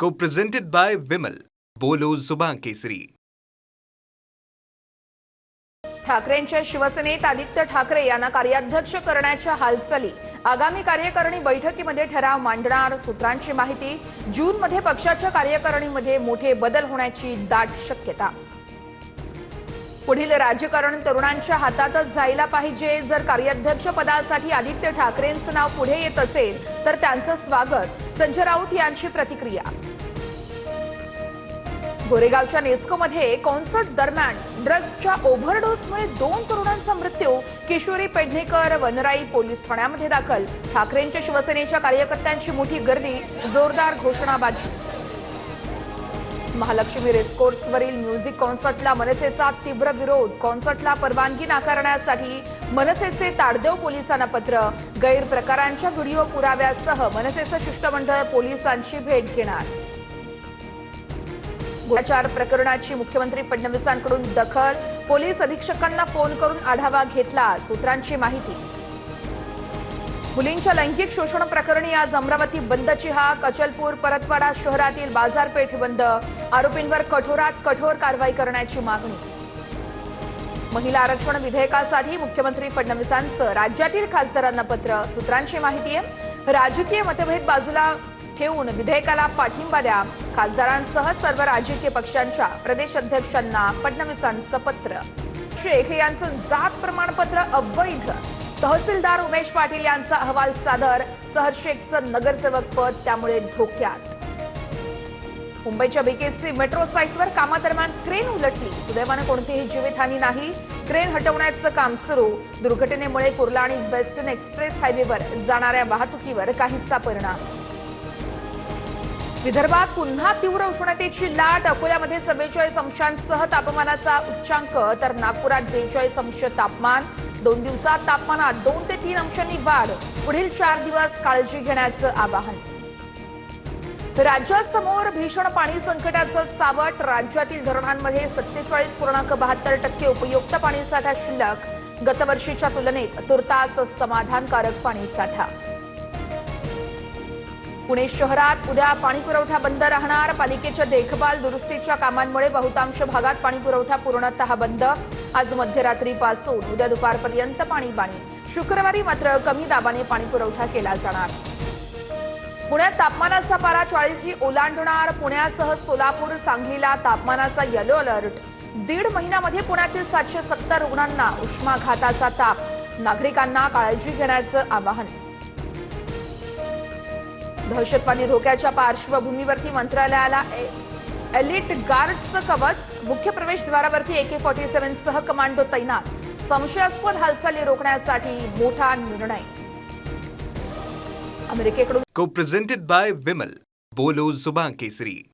Co-presented by Vimal. बोलो जुबान केसरी. ठाकरेंच्या शिवसेनेत आदित्य ठाकरे यांना कार्याध्यक्ष करण्याच्या हालचाली. आगामी कार्यकारिणी बैठकीमध्ये ठराव मांडणार. सूत्रांची माहिती. जूनमध्ये पक्षाच्या कार्यकारिणीमध्ये मोठे बदल होण्याची दाट शक्यता. पुढील राजकारण तरुणांच्या हातातच जायला पाहिजे. जर कार्याध्यक्ष पदासाठी आदित्य ठाकरेंचं नाव पुढे येत असेल तर त्यांचं स्वागत. संजय राऊत यांची प्रतिक्रिया. गोरेगावच्या नेस्कोमध्ये कॉन्सर्ट दरम्यान ड्रग्सच्या ओव्हरडोसमुळे 2 तरुणांचा मृत्यू. किशोरी पेडणेकर वनराई पोलीस ठाण्यामध्ये दाखल. ठाकरेंच्या शिवसेनेच्या कार्यकर्त्यांची मोठी गर्दी. जोरदार घोषणाबाजी. महालक्ष्मी रेसकोर्सवरील म्युझिक कॉन्सर्टला मनसेचा तीव्र विरोध. कॉन्सर्टला परवानगी नाकारण्यासाठी मनसेचे ताडदेव पोलिसांना पत्र. गैरप्रकारांच्या व्हिडिओ पुराव्यासह मनसेचं शिष्टमंडळ पोलिसांची भेट घेणार. गोळीबार प्रकरणाची मुख्यमंत्री फडणवीसांकडून दखल. पोलीस अधीक्षकांना फोन करून आढावा घेतला. सूत्रांची माहिती. मुलींच्या लैंगिक शोषण प्रकरणी आज अमरावती बंदची हाक. अचलपूर परतवाडा शहरातील बाजारपेठ बंद. आरोपींवर कठोरात कठोर कारवाई करण्याची मागणी. महिला आरक्षण विधेयकासाठी मुख्यमंत्री फडणवीसांचं राज्यातील खासदारांना पत्र. सूत्रांची माहिती आहे. राजकीय मतभेद बाजूला ठेवून विधेयकाला पाठिंबा द्या. खासदारांसह सर्व राजकीय पक्षांच्या प्रदेश अध्यक्षांना फडणवीसांचं पत्र. शेख यांचं जात प्रमाणपत्र अवैध. तहसीलदार उमेश पाटील यांचा अहवाल सादर. सहर शेखचं नगरसेवक पद त्यामुळे धोक्यात. मुंबईच्या बीकेसी मेट्रो साईटवर कामादरम्यान क्रेन उलटली. सुदैवाने कोणतीही जीवितहानी नाही. क्रेन हटवण्याचं काम सुरू. दुर्घटनेमुळे कुर्ला आणि वेस्टर्न एक्सप्रेस हायवेवर जाणाऱ्या वाहतुकीवर काहीसा परिणाम. विदर्भात पुन्हा तीव्र उष्णतेची लाट. अकोल्यामध्ये 44 अंशांसह तापमानाचा उच्चांक तर नागपुरात 42 अंश तापमान. 2 दिवसात तापमानात 2 ते 3 अंशांनी वाढ. पुढील 4 दिवस काळजी घेण्याचं आवाहन. राज्यासमोर भीषण पाणी संकटाचं सावट. राज्यातील धरणांमध्ये 47.72% उपयुक्त पाणीसाठा शिल्लक. गतवर्षीच्या तुलनेत तुर्तास समाधानकारक पाणीसाठा. पुणे शहरात उद्या पाणीपुरवठा बंद राहणार. पालिकेच्या देखभाल दुरुस्तीच्या कामांमुळे बहुतांश भागात पाणीपुरवठा पूर्णतः बंद. आज मध्यरात्रीपासून उद्या दुपारपर्यंत पाणी. शुक्रवारी मात्र कमी दाबाने पाणीपुरवठा केला जाणार. पुण्यात तापमानाचा पारा 40 ओलांडणार. पुण्यासह सोलापूर सांगलीला तापमानाचा येलो अलर्ट. 1.5 महिन्यामध्ये पुण्यातील 770 रुग्णांना उष्माघाताचा ताप. नागरिकांना काळजी घेण्याचं आवाहन. दहशतवादी धोक्याच्या पार्श्वभूमीवरती मंत्रालयाला एलिट गार्डचं कवच. मुख्य प्रवेशद्वारावरती AK-47 सह कमांडो तैनात. संशयास्पद हालचाली रोखण्यासाठी मोठा निर्णय. अमेरिकेकडून Co-presented by Vimal. बोलो जुबान केसरी.